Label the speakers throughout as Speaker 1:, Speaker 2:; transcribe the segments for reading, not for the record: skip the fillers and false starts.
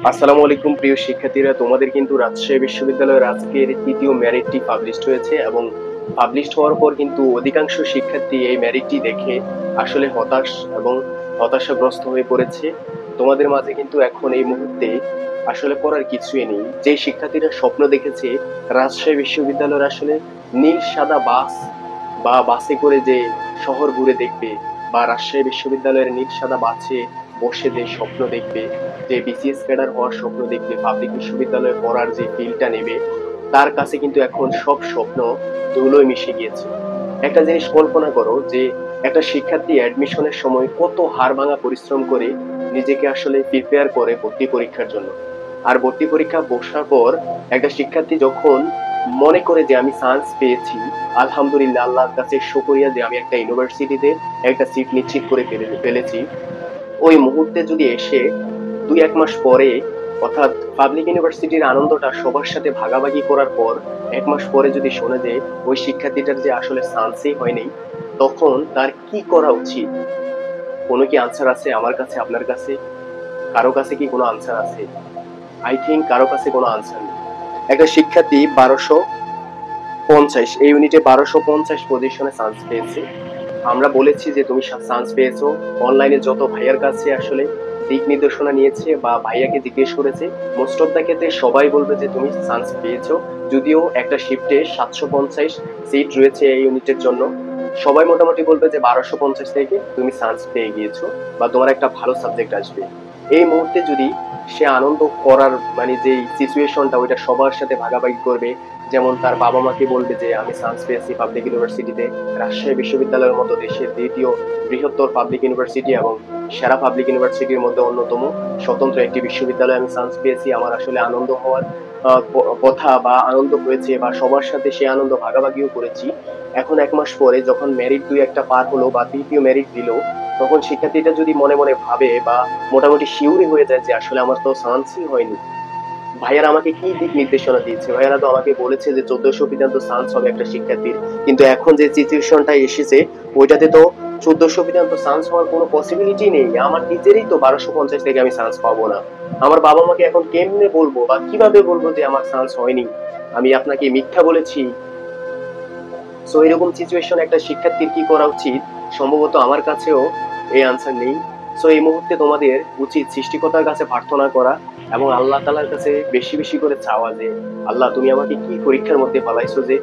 Speaker 1: আসসালামু আলাইকুম প্রিয় শিক্ষার্থীরা, তোমাদের কিন্তু রাজশাহী বিশ্ববিদ্যালয়ের আজকের তৃতীয় মেরিটটি পাবলিশড হয়েছে এবং পাবলিশড হওয়ার পর কিন্তু অধিকাংশ শিক্ষার্থী এই মেরিটটি দেখে আসলে হতাশ এবং হতাশাগ্রস্ত হয়ে পড়েছে। তোমাদের মাঝে কিন্তু এখন এই মুহূর্তে আসলে পড়ার কিছুই নেই। যে শিক্ষার্থীরা স্বপ্ন দেখেছে রাজশাহী বিশ্ববিদ্যালয়ের আসলে নীল সাদা বাস বা বাসে করে যে শহর ঘুরে দেখবে, বা রাজশাহী বিশ্ববিদ্যালয়ের নীল সাদা বাসে বসে যে স্বপ্ন দেখবে, যে বিসিএস ক্যাডার হওয়ার স্বপ্ন দেখবে, পাবলিক বিশ্ববিদ্যালয়ে পড়ার যে ফিলটা নেবে, তার কাছে কিন্তু এখন সব স্বপ্ন ধুলোয় মিশে গিয়েছে। একটা জিনিস কল্পনা করো যে একটা শিক্ষার্থী অ্যাডমিশনের সময় কত হাড়ভাঙা পরিশ্রম করে নিজেকে আসলে প্রিপেয়ার করে ভর্তি পরীক্ষার জন্য। আর ভর্তি পরীক্ষা বসার পর একটা শিক্ষার্থী যখন মনে করে যে আমি চান্স পেয়েছি, আলহামদুলিল্লাহ, আল্লাহর কাছে শুকরিয়া যে আমি একটা ইউনিভার্সিটিতে একটা সিট নিশ্চিত করে ফেলেছি, ওই মুহূর্তে যদি এসে 2-1 মাস পরে, অর্থাৎ পাবলিক ইউনিভার্সিটির আনন্দটা সবার সাথে ভাগাভাগি করার পর 1 মাস পরে যদি শোনে যে ওই শিক্ষার্থীটার যে আসলে চান্সই হয়নি, তখন তার কি করা উচিত? কোনো কি আনসার আছে আমার কাছে, আপনার কাছে? কারো কাছে কি কোনো আনসার আছে? আই থিঙ্ক কারো কাছে কোনো আনসার নেই। একটা শিক্ষার্থী 1250, এই ইউনিটে 1250 পজিশনে চান্স পেয়েছে। আমরা বলেছি যে তুমি চান্স পেয়েছো। অনলাইনে যত ভাইয়ার কাছে আসলে দিক নির্দেশনা নিয়েছে বা ভাইয়াকে জিজ্ঞেস করেছে, মোস্ট অফ দা ক্ষেত্রে সবাই বলবে যে তুমি চান্স পেয়েছো। যদিও একটা শিফটে 750 সিট রয়েছে এই ইউনিটের জন্য, সবাই মোটামুটি বলবে যে 1250 থেকে তুমি চান্স পেয়ে গিয়েছো বা তোমার একটা ভালো সাবজেক্ট আসবে। এই মুহূর্তে যদি সে আনন্দ করার মানে যে সিচুয়েশনটা, ওইটা সবার সাথে ভাগাভাগি করবে। যেমন তার বাবা মাকে বলবে যে আমি চান্স পেয়েছি পাবলিক ইউনিভার্সিটিতে, রাজশাহী বিশ্ববিদ্যালয়ের মতো দেশের দ্বিতীয় বৃহত্তর পাবলিক ইউনিভার্সিটি এবং সেরা পাবলিক ইউনিভার্সিটির মধ্যে অন্যতম স্বতন্ত্র একটি বিশ্ববিদ্যালয়ে আমি চান্স পেয়েছি। আমার আসলে আনন্দ হওয়ার কথা বা আনন্দ হয়েছে, বা সবার সাথে সে আনন্দ ভাগাভাগিও করেছি। এখন 1 মাস পরে যখন মেরিট 2-1টা পার হলো বা তৃতীয় মেরিট দিল, তখন শিক্ষার্থীটা যদি মনে মনে ভাবে বা মোটামুটি শিউরি হয়ে যায় যে আসলে আমার তো চান্সই হয়নি। ভাইয়ারা আমাকে কি দিক নির্দেশনা দিয়েছে? ভাইয়ারা তো আমাকে বলেছে যে 1400 পর্যন্ত চান্স হবে একটা শিক্ষার্থীর, কিন্তু এখন যে সিচুয়েশনটা এসেছে ওইটাতে তো 1400 পর্যন্ত চান্স হওয়ার কোনো পসিবিলিটি নেই। আমার নিজেরই তো 1250 থেকে আমি চান্স পাবো না। আমার বাবা মাকে এখন কেমনে বলবো বা কিভাবে বলবো যে আমার চান্স হয়নি? আমি আপনাকে মিথ্যা বলেছি? সো এরকম সিচুয়েশন একটা শিক্ষার্থীর কি করা উচিত? সম্ভবত আমার কাছেও এই আনসার নেই। সো এই মুহূর্তে তোমাদের উচিত সৃষ্টিকর্তার কাছে প্রার্থনা করা এবং আল্লাহ তাআলার কাছে বেশি বেশি করে চাওয়া যে আল্লাহ, তুমি আমাকে কি পরীক্ষার মধ্যে পালাইছো যে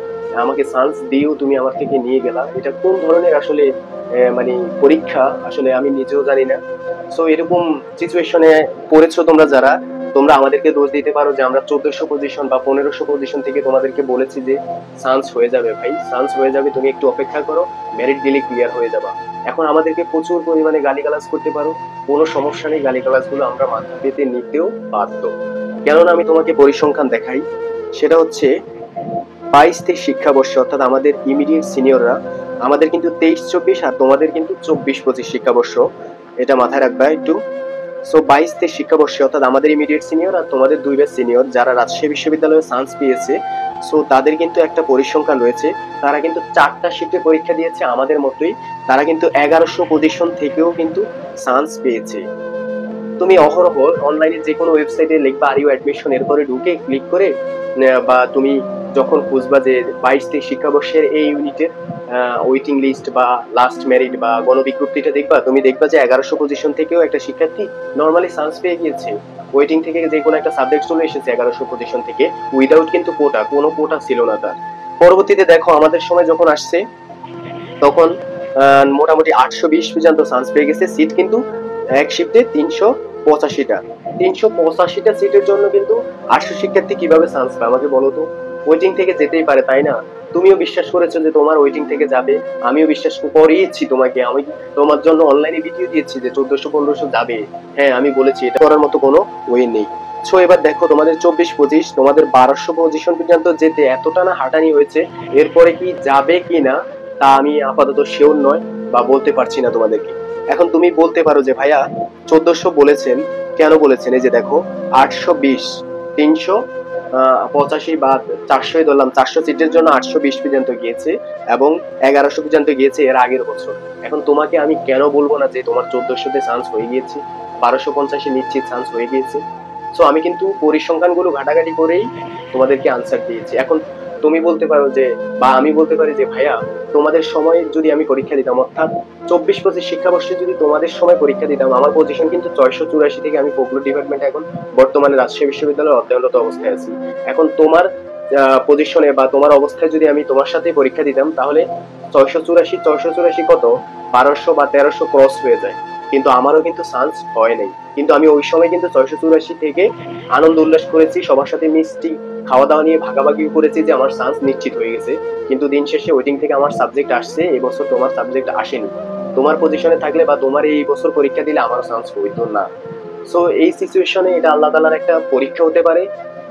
Speaker 1: আমাকে চান্স দিয়েও তুমি আমার থেকে নিয়ে গেলা? এটা কোন ধরনের আসলে মানে পরীক্ষা, আসলে আমি নিজেও জানি না। সো এরকম সিচুয়েশনে পড়েছো তোমরা যারা, তোমরা আমাদেরকে দোষ দিতে পারো যে আমরা 1400 পজিশন বা 1500 পজিশন থেকে তোমাদেরকে বলেছি যে চান্স হয়ে যাবে ভাই, চান্স হয়ে যাবে, তুমি একটু অপেক্ষা করো, মেরিট দিলে ক্লিয়ার হয়ে যাবা। এখন আমাদেরকে প্রচুর পরিমাণে গালিগালাজ করতে পারো, কোনো সমস্যা নেই, গালিগালাজ গুলো আমরা মাথা পেতে নিতেও বাধ্য। কেননা আমি তোমাকে পরিসংখ্যান দেখাই, সেটা হচ্ছে 22-23 শিক্ষাবর্ষে, অর্থাৎ আমাদের ইমিডিয়েট সিনিয়ররা, আমাদের কিন্তু 23-24 আর তোমাদের কিন্তু 24-25 শিক্ষাবর্ষ, এটা মাথায় রাখবা একটু। সো 22-23 শিক্ষাবর্ষে, অর্থাৎ আমাদের ইমিডিয়েট সিনিয়র আর তোমাদের 2 ব্যাচ সিনিয়র যারা রাজশাহী বিশ্ববিদ্যালয়ে চান্স পেয়েছে, সো তাদের কিন্তু একটা পরিসংখ্যান রয়েছে। তারা কিন্তু 4টা শিফটে পরীক্ষা দিয়েছে আমাদের মতোই। তারা কিন্তু 1100 পজিশন থেকেও কিন্তু চান্স পেয়েছে। তুমি অহরহ অনলাইনে যে কোনো ওয়েবসাইটে লিখবা আর ইউ অ্যাডমিশন, এরপরে ঢুকে ক্লিক করে বা তুমি যখন খুঁজবা যে 22-23 শিক্ষাবর্ষের এই ইউনিটের ওয়েটিং লিস্ট বা লাস্ট মেরিট বা গণবিজ্ঞপ্তিটা দেখবা, তুমি দেখবা যে 1100 পজিশন থেকেও একটা শিক্ষার্থী নর্মালি চান্স পেয়ে গিয়েছে। ওয়েটিং থেকে যে কোনো একটা সাবজেক্ট চলে এসেছে 1100 পজিশন থেকে, উইদাউট কিন্তু কোটা, কোনো কোটা ছিল না তার। পরবর্তীতে দেখো আমাদের সময় যখন আসছে, তখন মোটামুটি 820 পর্যন্ত চান্স পেয়ে গেছে। সিট কিন্তু এক শিফটে 385টা, 385টা সিটের জন্য কিন্তু 800 শিক্ষার্থী কিভাবে চান্স পায় আমাকে বলো তো? ওয়েটিং থেকে যেতেই পারে, তাই না? তুমিও বিশ্বাস করেছো যে তোমার ওয়েটিং থেকে যাবে, আমিও বিশ্বাস করিয়েছি তোমাকে, আমি তোমার জন্য অনলাইনে ভিডিও দিয়েছি যে 1400-1500 যাবে। হ্যাঁ, আমি বলেছি, এটা করার মতো কোনো ওয়ে নেই। সো এবার দেখো তোমাদের 24-25, তোমাদের 1200 পজিশন পর্যন্ত যেতে এতটা না হাঁটানি হয়েছে, এরপরে কি যাবে কি না তা আমি আপাতত শিওর নয় বা বলতে পারছি না তোমাদেরকে। এখন তুমি বলতে পারো যে ভাইয়া 1400 বলেছেন, কেন বলেছেন? এই যে দেখো 820, 385 বা 400 ধরলাম, 400 সিটের জন্য 820 পর্যন্ত গিয়েছে এবং 1100 পর্যন্ত গিয়েছে এর আগের বছর। এখন তোমাকে আমি কেন বলবো না যে তোমার 1400-তে চান্স হয়ে গিয়েছে, 1250-এ নিশ্চিত চান্স হয়ে গিয়েছে? সো আমি কিন্তু পরিসংখ্যানগুলো ঘাটাঘাটি করেই তোমাদেরকে আনসার দিয়েছি। এখন তুমি বলতে পারো যে, বা আমি বলতে পারি যে ভাইয়া তোমাদের সময় যদি আমি পরীক্ষা দিতাম, অর্থাৎ 24-25 শিক্ষাবর্ষে যদি তোমাদের সময় পরীক্ষা দিতাম, আমার পজিশন কিন্তু 684 থেকে আমি ফোকলোর ডিপার্টমেন্টে এখন বর্তমানে রাজশাহী বিশ্ববিদ্যালয়ের অধ্যয়নরত অবস্থায় আছি। এখন তোমার পজিশনে বা তোমার অবস্থায় যদি আমি তোমার সাথে পরীক্ষা দিতাম, তাহলে 684 কত 1200 বা 1300 ক্রস হয়ে যায়, কিন্তু আমারও কিন্তু চান্স হয় নাই। কিন্তু আমি ওই সময় কিন্তু 684 থেকে আনন্দ উল্লাস করেছি, সবার সাথে মিষ্টি খাওয়া দাওয়া নিয়ে ভাগাভাগি করেছি যে আমার চান্স নিশ্চিত হয়ে গেছে। কিন্তু দিন শেষে ওয়েটিং থেকে আমার সাবজেক্ট আসছে, এবছর তোমার সাবজেক্ট আসেনি। তোমার পজিশনে থাকলে বা তোমার এই বছর পরীক্ষা দিলে আমারও চান্স হইতো না। সো এই সিচুয়েশনে এটা আল্লাহ তাআলার একটা পরীক্ষা হতে পারে,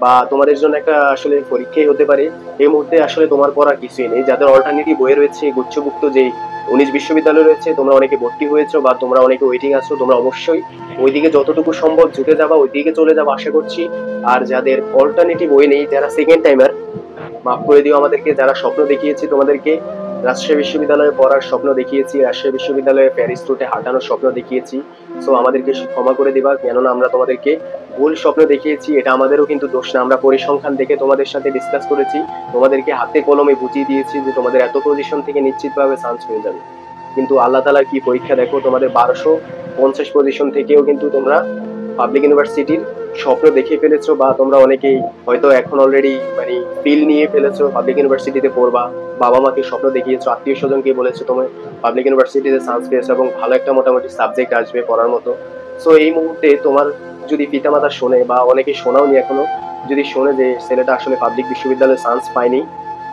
Speaker 1: বা তোমাদের জন্য একটা আসলে পরীক্ষাই হতে পারে। এই মুহূর্তে আসলে তোমার করার কিছুই নেই। যাদের অল্টারনেটিভ বইয়ে রয়েছে, গুচ্ছভুক্ত যেই 19 বিশ্ববিদ্যালয় রয়েছে, তোমরা অনেকে ভর্তি হয়েছো বা তোমরা অনেকে ওয়েটিং আছো, তোমরা অবশ্যই ওইদিকে যতটুকু সম্ভব ঝুঁকে যাবা, ওইদিকে চলে যাবা আশা করছি। আর যাদের অল্টারনেটিভ বই নেই, যারা সেকেন্ড টাইমার, মাফ করে দিও আমাদেরকে। যারা স্বপ্ন দেখিয়েছি তোমাদেরকে রাজশাহী বিশ্ববিদ্যালয়ে পড়ার স্বপ্ন দেখিয়েছি, রাজশাহী বিশ্ববিদ্যালয়ে প্যারিস রুটে হাঁটানোর স্বপ্ন দেখিয়েছি, সো আমাদেরকে ক্ষমা করে দিবা, কেননা আমরা তোমাদেরকে ভুল স্বপ্ন দেখিয়েছি। এটা আমাদেরও কিন্তু দোষ না। আমরা পরিসংখ্যান দেখে তোমাদের সাথে ডিসকাস করেছি, তোমাদেরকে হাতে কলমে বুঝিয়ে দিয়েছি যে তোমাদের এত পজিশন থেকে নিশ্চিতভাবে চান্স হয়ে যাবে। কিন্তু আল্লাহ তাআলার কি পরীক্ষা দেখো, তোমাদের 1250 পজিশন থেকেও কিন্তু তোমরা পাবলিক ইউনিভার্সিটির স্বপ্ন দেখে ফেলেছো, বা তোমরা অনেকেই হয়তো এখন অলরেডি মানে ফিল নিয়ে ফেলেছো পাবলিক ইউনিভার্সিটিতে পড়বা। বাবা মাকে স্বপ্ন দেখিয়েছো, আত্মীয় স্বজনকে বলেছো তুমি পাবলিক ইউনিভার্সিটিতে চান্স পেয়েছো এবং ভালো একটা মোটামুটি সাবজেক্ট আসবে পড়ার মতো। সো এই মুহূর্তে তোমার যদি পিতামাতা শোনে, বা অনেকে শোনাওনি এখনো, যদি শোনে যে ছেলেটা আসলে পাবলিক বিশ্ববিদ্যালয়ে চান্স পায়নি,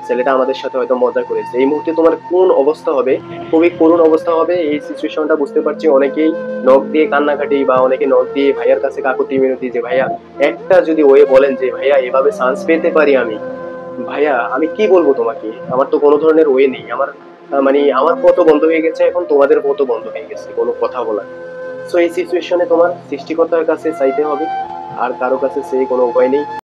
Speaker 1: ছেলেটা আমাদের সাথে হয়তো মজা করেছে, এই মুহূর্তে তোমার কোন অবস্থা হবে? খুবই করুণ অবস্থা হবে। এই সিচুয়েশনটা বুঝতে পারছি। অনেকেই নখ দিয়ে কান্নাকাটি, বা অনেকে নখ দিয়ে ভাইয়ার কাছে কাকুতি মিনতি যে ভাইয়া একটা যদি ওয়ে বলেন যে ভাইয়া এভাবে চান্স পেতে পারি আমি। ভাইয়া আমি কি বলবো তোমাকে, আমার তো কোনো ধরনের ওয়ে নেই। আমার মানে আমার পথ বন্ধ হয়ে গেছে, এখন তোমাদের পথ বন্ধ হয়ে গেছে কোনো কথা বলার। সো এই সিচুয়েশনে তোমার সৃষ্টিকর্তার কাছে চাইতে হবে, আর কারো কাছে সেই কোনো উপায় নেই।